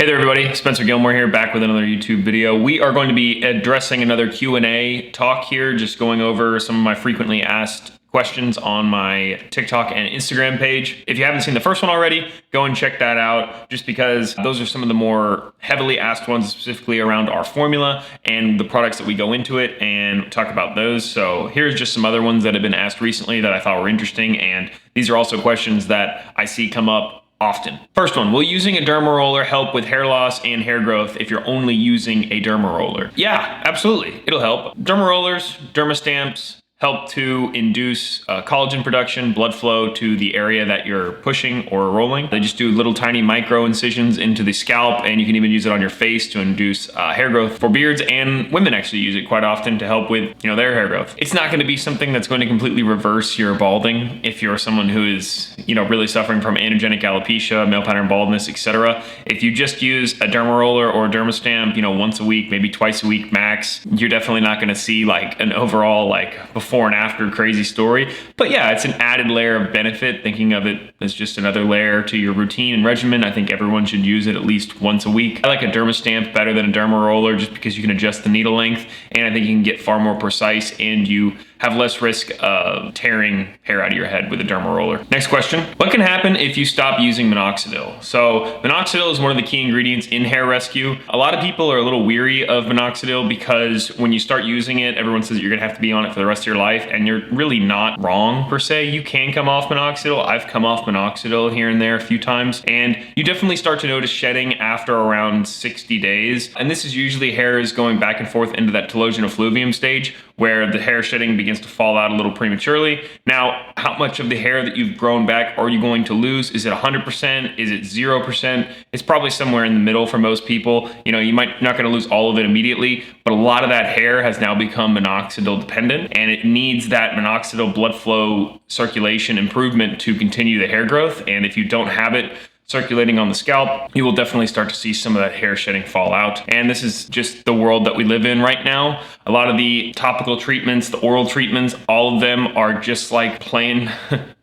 Hey there everybody, Spencer Gilmore here, back with another YouTube video. We are going to be addressing another Q&A talk here, just going over some of my frequently asked questions on my TikTok and Instagram page. If you haven't seen the first one already, go and check that out, just because those are some of the more heavily asked ones, specifically around our formula and the products that we go into it, and talk about those. So here's just some other ones that have been asked recently that I thought were interesting, and these are also questions that I see come up often. First one, will using a derma roller help with hair loss and hair growth if you're only using a derma roller? Yeah, absolutely. It'll help. Derma rollers, derma stamps help to induce collagen production, blood flow to the area that you're pushing or rolling. They just do little tiny micro incisions into the scalp, and you can even use it on your face to induce hair growth for beards, and women actually use it quite often to help with, their hair growth. It's not going to be something that's going to completely reverse your balding if you're someone who is, really suffering from androgenic alopecia, male pattern baldness, etc. If you just use a derma roller or a derma stamp, once a week, maybe twice a week max, you're definitely not going to see like an overall before and after crazy story. But yeah, it's an added layer of benefit. Thinking of it as just another layer to your routine and regimen, I think everyone should use it at least once a week. I like a derma stamp better than a derma roller just because you can adjust the needle length, and I think you can get far more precise, and you have less risk of tearing hair out of your head with a derma roller. Next question, what can happen if you stop using minoxidil? So minoxidil is one of the key ingredients in hair rescue. A lot of people are a little weary of minoxidil because when you start using it, everyone says you're gonna have to be on it for the rest of your life, and you're really not wrong per se. You can come off minoxidil. I've come off minoxidil here and there a few times, and you definitely start to notice shedding after around 60 days. And this is usually hair is going back and forth into that telogen effluvium stage, where the hair shedding begins to fall out a little prematurely. Now, how much of the hair that you've grown back are you going to lose? Is it 100%? Is it 0%? It's probably somewhere in the middle for most people. You might not going to lose all of it immediately, but a lot of that hair has now become minoxidil dependent, and it needs that minoxidil blood flow circulation improvement to continue the hair growth. And if you don't have it circulating on the scalp, you will definitely start to see some of that hair shedding fall out. And this is just the world that we live in right now. A lot of the topical treatments, the oral treatments, all of them are just like playing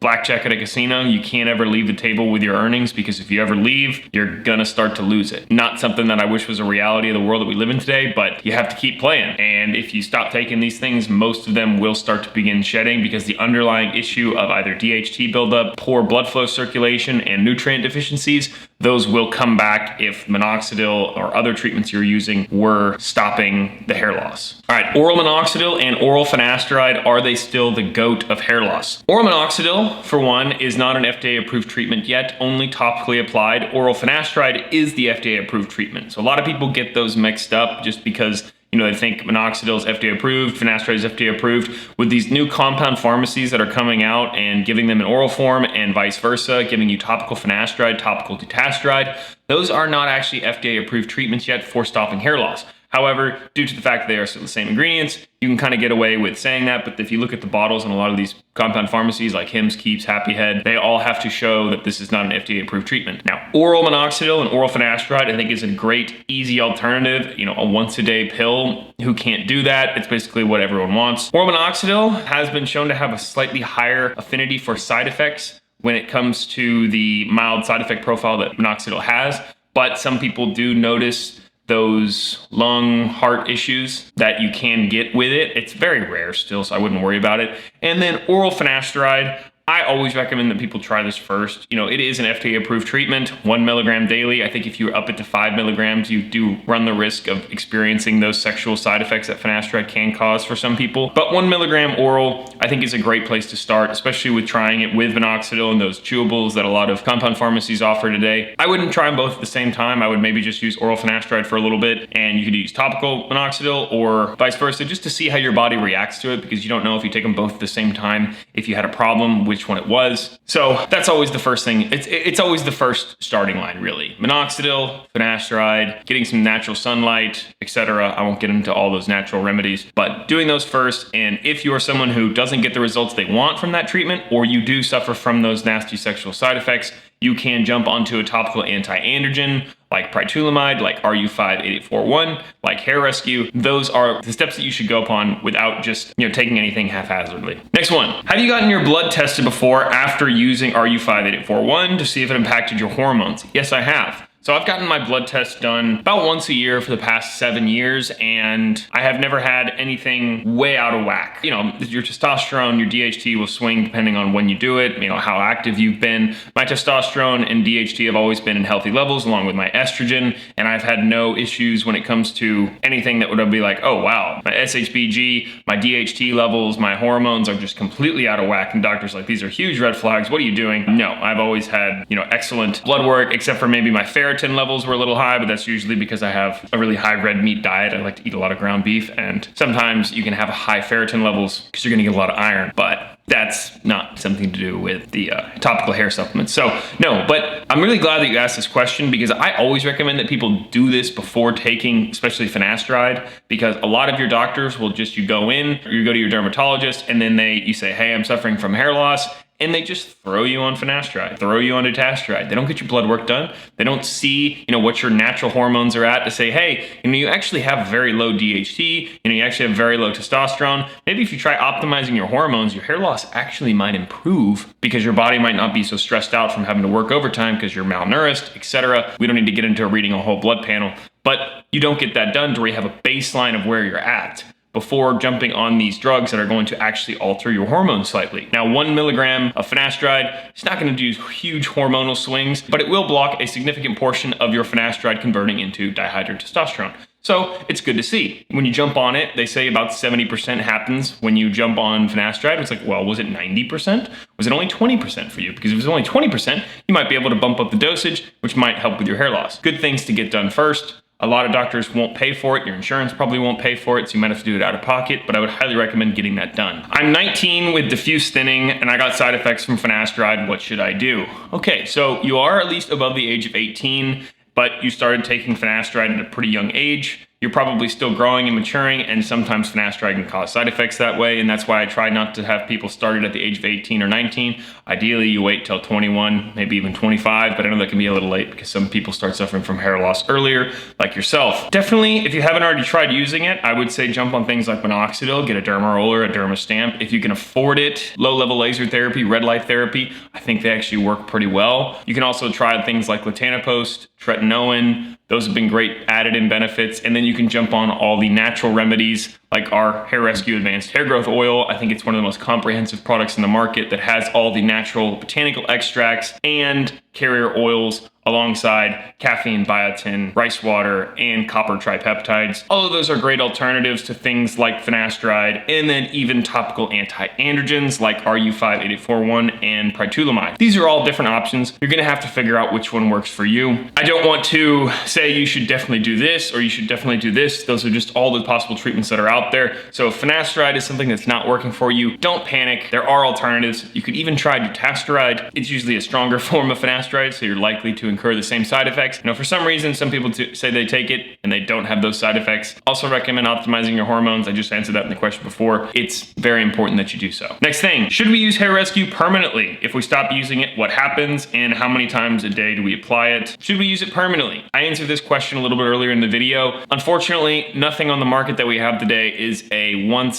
blackjack at a casino. You can't ever leave the table with your earnings, because if you ever leave, you're gonna start to lose it. Not something that I wish was a reality of the world that we live in today, but you have to keep playing. And if you stop taking these things, most of them will start to begin shedding, because the underlying issue of either DHT buildup, poor blood flow circulation, and nutrient deficiencies, those will come back if minoxidil or other treatments you're using were stopping the hair loss. All right, oral minoxidil and oral finasteride, are they still the GOAT of hair loss? Oral minoxidil, for one, is not an FDA-approved treatment yet, only topically applied. Oral finasteride is the FDA-approved treatment. So a lot of people get those mixed up just because they think minoxidil is FDA approved, finasteride is FDA approved. With these new compound pharmacies that are coming out and giving them an oral form and vice versa, giving you topical finasteride, topical dutasteride, those are not actually FDA approved treatments yet for stopping hair loss. However, due to the fact that they are still the same ingredients, you can kind of get away with saying that. But if you look at the bottles in a lot of these compound pharmacies like Hims, Keeps, Happy Head, they all have to show that this is not an FDA approved treatment. Now, oral minoxidil and oral finasteride, I think, is a great, easy alternative. A once a day pill. Who can't do that? It's basically what everyone wants. Oral minoxidil has been shown to have a slightly higher affinity for side effects when it comes to the mild side effect profile that minoxidil has. But some people do notice those lung, heart issues that you can get with it. It's very rare still, so I wouldn't worry about it. And then oral finasteride, I always recommend that people try this first. It is an FDA-approved treatment, 1 milligram daily. I think if you up it to 5 milligrams, you do run the risk of experiencing those sexual side effects that finasteride can cause for some people. But 1 milligram oral, I think, is a great place to start, especially with trying it with minoxidil and those chewables that a lot of compound pharmacies offer today. I wouldn't try them both at the same time. I would maybe just use oral finasteride for a little bit, and you could use topical minoxidil or vice versa, just to see how your body reacts to it, because you don't know if you take them both at the same time, if you had a problem, which one it was. So that's always the first thing. It's always the first starting line, really. Minoxidil, finasteride, getting some natural sunlight, etc. I won't get into all those natural remedies, but doing those first. And if you are someone who doesn't get the results they want from that treatment, or you do suffer from those nasty sexual side effects, you can jump onto a topical anti-androgen like pritulamide, like RU58841, like hair rescue. Those are the steps that you should go upon without just taking anything haphazardly. Next one, have you gotten your blood tested before after using RU58841 to see if it impacted your hormones? Yes, I have. So I've gotten my blood test done about once a year for the past 7 years, and I have never had anything way out of whack. You know, your testosterone, your DHT will swing depending on when you do it, you know, how active you've been. My testosterone and DHT have always been in healthy levels along with my estrogen, and I've had no issues when it comes to anything that would be like, oh wow, my SHBG, my DHT levels, my hormones are just completely out of whack, and doctors like, these are huge red flags, what are you doing? No, I've always had, you know, excellent blood work, except for maybe my ferritin levels were a little high, but that's usually because I have a really high red meat diet. I like to eat a lot of ground beef, and sometimes you can have high ferritin levels because you're gonna get a lot of iron, but that's not something to do with the topical hair supplements. So no, but I'm really glad that you asked this question, because I always recommend that people do this before taking, especially finasteride, because a lot of your doctors will just, you go in, or you go to your dermatologist, and then you say, hey, I'm suffering from hair loss, and they just throw you on finasteride, throw you on dutasteride. They don't get your blood work done. They don't see, you know, what your natural hormones are at to say, hey, you know, you actually have very low DHT, you know, you actually have very low testosterone. Maybe if you try optimizing your hormones, your hair loss actually might improve because your body might not be so stressed out from having to work overtime because you're malnourished, etc. We don't need to get into reading a whole blood panel, but you don't get that done to where you have a baseline of where you're at before jumping on these drugs that are going to actually alter your hormones slightly. Now, 1 milligram of finasteride is not going to do huge hormonal swings, but it will block a significant portion of your finasteride converting into dihydrotestosterone. So it's good to see. When you jump on it, they say about 70% happens when you jump on finasteride. It's like, well, was it 90%? Was it only 20% for you? Because if it was only 20%, you might be able to bump up the dosage, which might help with your hair loss. Good things to get done first. A lot of doctors won't pay for it. Your insurance probably won't pay for it, so you might have to do it out of pocket, but I would highly recommend getting that done. I'm 19 with diffuse thinning, and I got side effects from finasteride. What should I do? Okay, so you are at least above the age of 18, but you started taking finasteride at a pretty young age. You're probably still growing and maturing, and sometimes finasteride can cause side effects that way, and that's why I try not to have people started at the age of 18 or 19. Ideally, you wait till 21, maybe even 25, but I know that can be a little late because some people start suffering from hair loss earlier, like yourself. Definitely, if you haven't already tried using it, I would say jump on things like Minoxidil, get a dermaroller, a dermastamp. If you can afford it, low-level laser therapy, red light therapy, I think they actually work pretty well. You can also try things like latanopost, tretinoin. Those have been great added-in benefits. And then you can jump on all the natural remedies like our Hair Rescue Advanced Hair Growth Oil. I think it's one of the most comprehensive products in the market that has all the natural botanical extracts and carrier oils alongside caffeine, biotin, rice water, and copper tripeptides. All of those are great alternatives to things like finasteride, and then even topical anti-androgens like RU58841 and pritulamide. These are all different options. You're gonna have to figure out which one works for you. I don't want to say you should definitely do this or you should definitely do this. Those are just all the possible treatments that are out there. So if finasteride is something that's not working for you, don't panic. There are alternatives. You could even try dutasteride. It's usually a stronger form of finasteride, so you're likely to incur the same side effects. You know, for some reason, some people say they take it and they don't have those side effects. Also recommend optimizing your hormones. I just answered that in the question before. It's very important that you do so. Next thing, should we use Hair Rescue permanently? If we stop using it, what happens and how many times a day do we apply it? Should we use it permanently? I answered this question a little bit earlier in the video. Unfortunately, nothing on the market that we have today is a one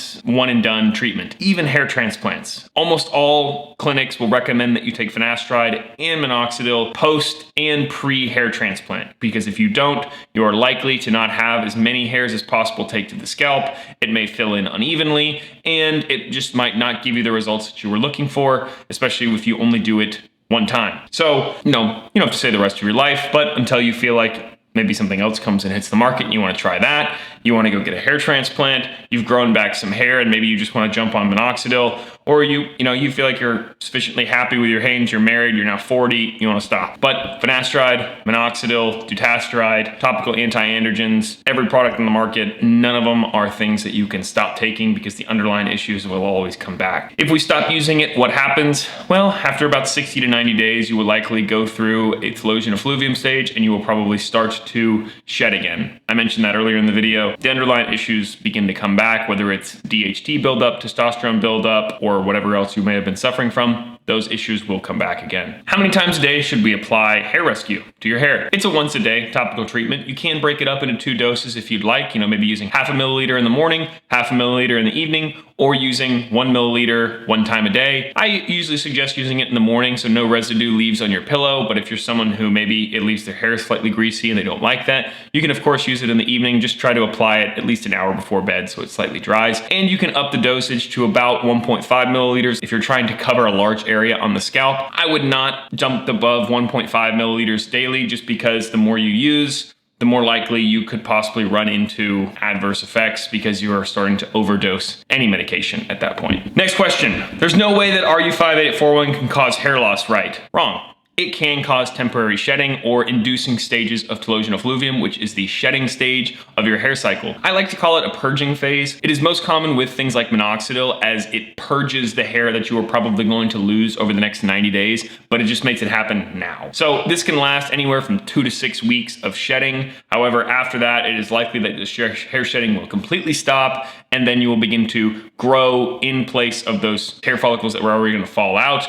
and done treatment. Even hair transplants. Almost all clinics will recommend that you take finasteride and minoxidil post and pre-hair transplant, because if you don't, you are likely to not have as many hairs as possible take to the scalp. It may fill in unevenly, and it just might not give you the results that you were looking for, especially if you only do it one time. So, you don't have to say the rest of your life, but until you feel like maybe something else comes and hits the market and you want to try that, you want to go get a hair transplant, you've grown back some hair and maybe you just want to jump on minoxidil, or you feel like you're sufficiently happy with your hands, you're married, you're now 40, you want to stop. But finasteride, minoxidil, dutasteride, topical anti-androgens, every product in the market, none of them are things that you can stop taking because the underlying issues will always come back. If we stop using it, what happens? Well, after about 60 to 90 days, you will likely go through a Thalossian effluvium stage and you will probably start to shed again. I mentioned that earlier in the video. The underlying issues begin to come back, whether it's DHT buildup, testosterone buildup, or whatever else you may have been suffering from. those issues will come back again. How many times a day should we apply Hair Rescue to your hair? It's a once a day topical treatment. You can break it up into 2 doses if you'd like, maybe using half a milliliter in the morning, half a milliliter in the evening, or using 1 milliliter 1 time a day. I usually suggest using it in the morning so no residue leaves on your pillow, but if you're someone who maybe it leaves their hair slightly greasy and they don't like that, you can of course use it in the evening. Just try to apply it at least an hour before bed so it slightly dries. And you can up the dosage to about 1.5 milliliters if you're trying to cover a large area on the scalp. I would not jump above 1.5 milliliters daily just because the more you use, the more likely you could possibly run into adverse effects because you are starting to overdose any medication at that point. Next question. There's no way that RU58841 can cause hair loss, right? Wrong. It can cause temporary shedding or inducing stages of telogen effluvium, which is the shedding stage of your hair cycle. I like to call it a purging phase. It is most common with things like Minoxidil, as it purges the hair that you are probably going to lose over the next 90 days, but it just makes it happen now. So this can last anywhere from 2 to 6 weeks of shedding. However, after that, it is likely that the hair shedding will completely stop, and then you will begin to grow in place of those hair follicles that were already going to fall out,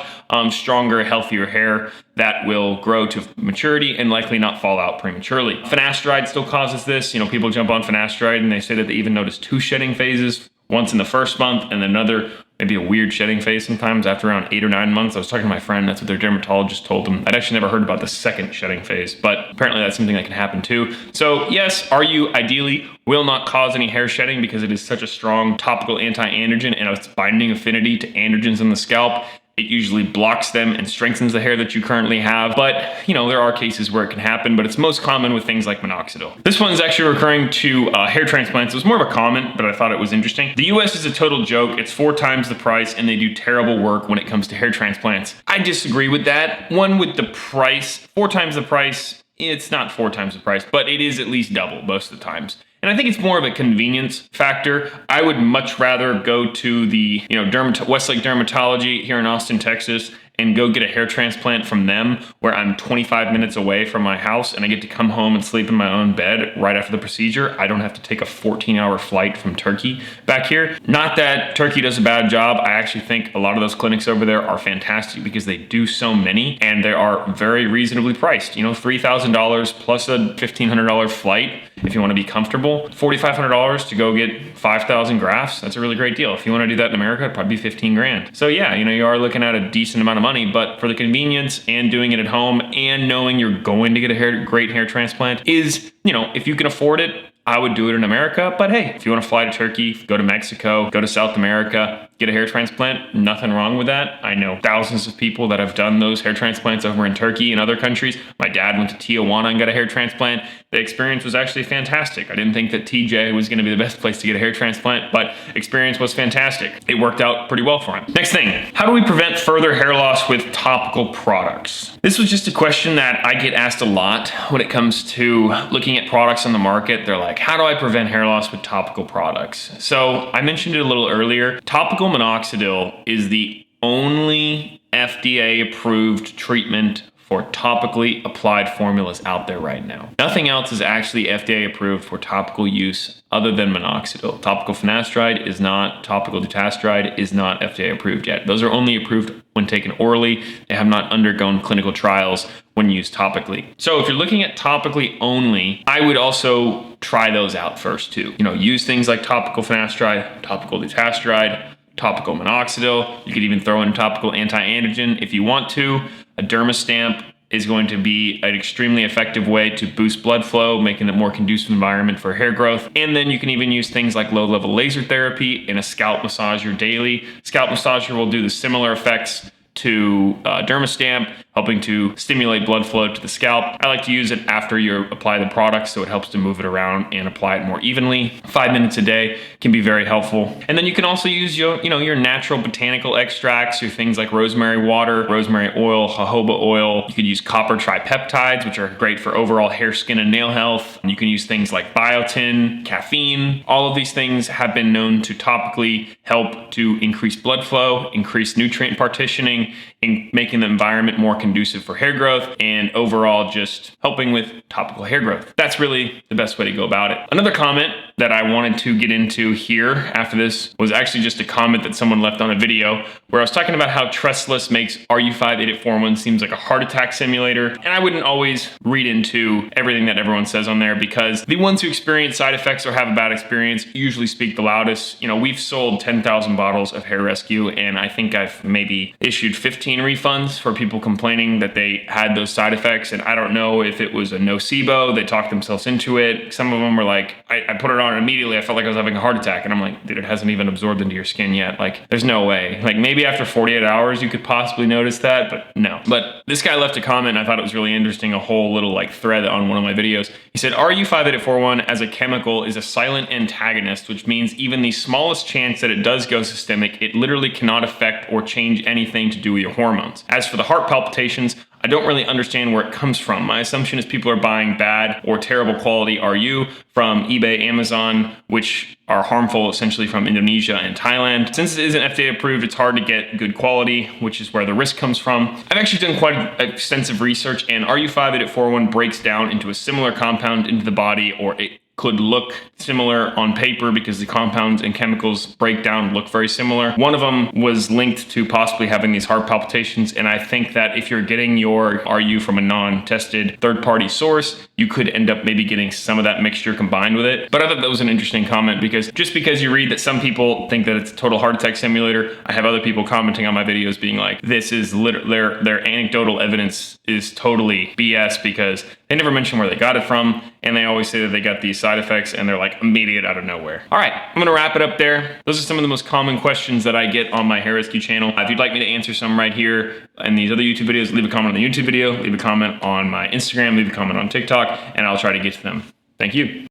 stronger, healthier hair that will grow to maturity and likely not fall out prematurely. Finasteride still causes this. People jump on finasteride and they say that they even notice 2 shedding phases, once in the first month and then another, maybe a weird shedding phase sometimes after around 8 or 9 months. I was talking to my friend, that's what their dermatologist told them. I'd actually never heard about the second shedding phase, but apparently that's something that can happen too. So yes, RU ideally will not cause any hair shedding because it is such a strong topical anti-androgen and its binding affinity to androgens on the scalp. It usually blocks them and strengthens the hair that you currently have. But, there are cases where it can happen, but it's most common with things like Minoxidil. This one is actually referring to hair transplants. It was more of a comment, but I thought it was interesting. The US is a total joke. It's 4 times the price and they do terrible work when it comes to hair transplants. I disagree with that. One, with the price, 4 times the price, it's not 4 times the price, but it is at least double most of the times. And I think it's more of a convenience factor. I would much rather go to the Westlake Dermatology here in Austin, Texas, and go get a hair transplant from them where I'm 25 minutes away from my house and I get to come home and sleep in my own bed right after the procedure. I don't have to take a 14-hour flight from Turkey back here. Not that Turkey does a bad job. I actually think a lot of those clinics over there are fantastic because they do so many and they are very reasonably priced. $3,000 plus a $1,500 flight if you want to be comfortable. $4,500 to go get 5,000 grafts. That's a really great deal. If you want to do that in America, it'd probably be 15 grand. So yeah, you are looking at a decent amount of money, but for the convenience and doing it at home and knowing you're going to get a great hair transplant is, if you can afford it, I would do it in America. But hey, if you want to fly to Turkey, go to Mexico, go to South America, get a hair transplant, nothing wrong with that. I know thousands of people that have done those hair transplants over in Turkey and other countries. My dad went to Tijuana and got a hair transplant. The experience was actually fantastic. I didn't think that TJ was going to be the best place to get a hair transplant, but experience was fantastic. It worked out pretty well for him. Next thing, how do we prevent further hair loss with topical products? This was just a question that I get asked a lot when it comes to looking at products on the market. They're like, how do I prevent hair loss with topical products? So I mentioned it a little earlier. Topical minoxidil is the only FDA approved treatment for topically applied formulas out there right now. Nothing else is actually FDA approved for topical use other than minoxidil. Topical finasteride is not, topical dutasteride is not FDA approved yet. Those are only approved when taken orally. They have not undergone clinical trials when used topically. So if you're looking at topically only, I would also try those out first too. Use things like topical finasteride, topical dutasteride, topical minoxidil. You could even throw in topical anti-androgen if you want to. A dermastamp is going to be an extremely effective way to boost blood flow, making it a more conducive environment for hair growth. And then you can even use things like low-level laser therapy in a scalp massager daily. Scalp massager will do the similar effects to dermastamp, helping to stimulate blood flow to the scalp. I like to use it after you apply the product, so it helps to move it around and apply it more evenly. 5 minutes a day can be very helpful. And then you can also use your natural botanical extracts, your things like rosemary water, rosemary oil, jojoba oil. You could use copper tripeptides, which are great for overall hair, skin, and nail health. And you can use things like biotin, caffeine. All of these things have been known to topically help to increase blood flow, increase nutrient partitioning, in making the environment more conducive for hair growth, and overall just helping with topical hair growth. That's really the best way to go about it. Another comment that I wanted to get into here after this was actually just a comment that someone left on a video where I was talking about how Trustless makes RU58841 seems like a heart attack simulator. And I wouldn't always read into everything that everyone says on there, because the ones who experience side effects or have a bad experience usually speak the loudest. You know, we've sold 10,000 bottles of hair rescue, and I think I've maybe issued 15 refunds for people complaining that they had those side effects. And I don't know if it was a nocebo, they talked themselves into it. Some of them were like, I put it on and immediately I felt like I was having a heart attack. And I'm like, dude, it hasn't even absorbed into your skin yet. Like, there's no way. Like, maybe after 48 hours you could possibly notice that, but no. But this guy left a comment, and I thought it was really interesting, a whole little like thread on one of my videos. He said, RU58841 as a chemical is a silent antagonist, which means even the smallest chance that it does go systemic, it literally cannot affect or change anything to do with your hormones. As for the heart palpitations, I don't really understand where it comes from. My assumption is people are buying bad or terrible quality RU from eBay, Amazon, which are harmful essentially from Indonesia and Thailand. Since it isn't FDA approved, it's hard to get good quality, which is where the risk comes from. I've actually done quite extensive research, and RU58841 breaks down into a similar compound into the body, or it could look similar on paper because the compounds and chemicals break down, look very similar. One of them was linked to possibly having these heart palpitations, and I think that if you're getting your RU from a non-tested third-party source, you could end up maybe getting some of that mixture combined with it. But I thought that was an interesting comment, because just because you read that some people think that it's a total heart attack simulator, I have other people commenting on my videos being like, this is their anecdotal evidence is totally BS, because they never mention where they got it from, and they always say that they got these side effects, and they're like immediate out of nowhere. All right, I'm gonna wrap it up there. Those are some of the most common questions that I get on my hair rescue channel. If you'd like me to answer some right here in these other YouTube videos, leave a comment on the YouTube video, leave a comment on my Instagram, leave a comment on TikTok, and I'll try to get to them. Thank you.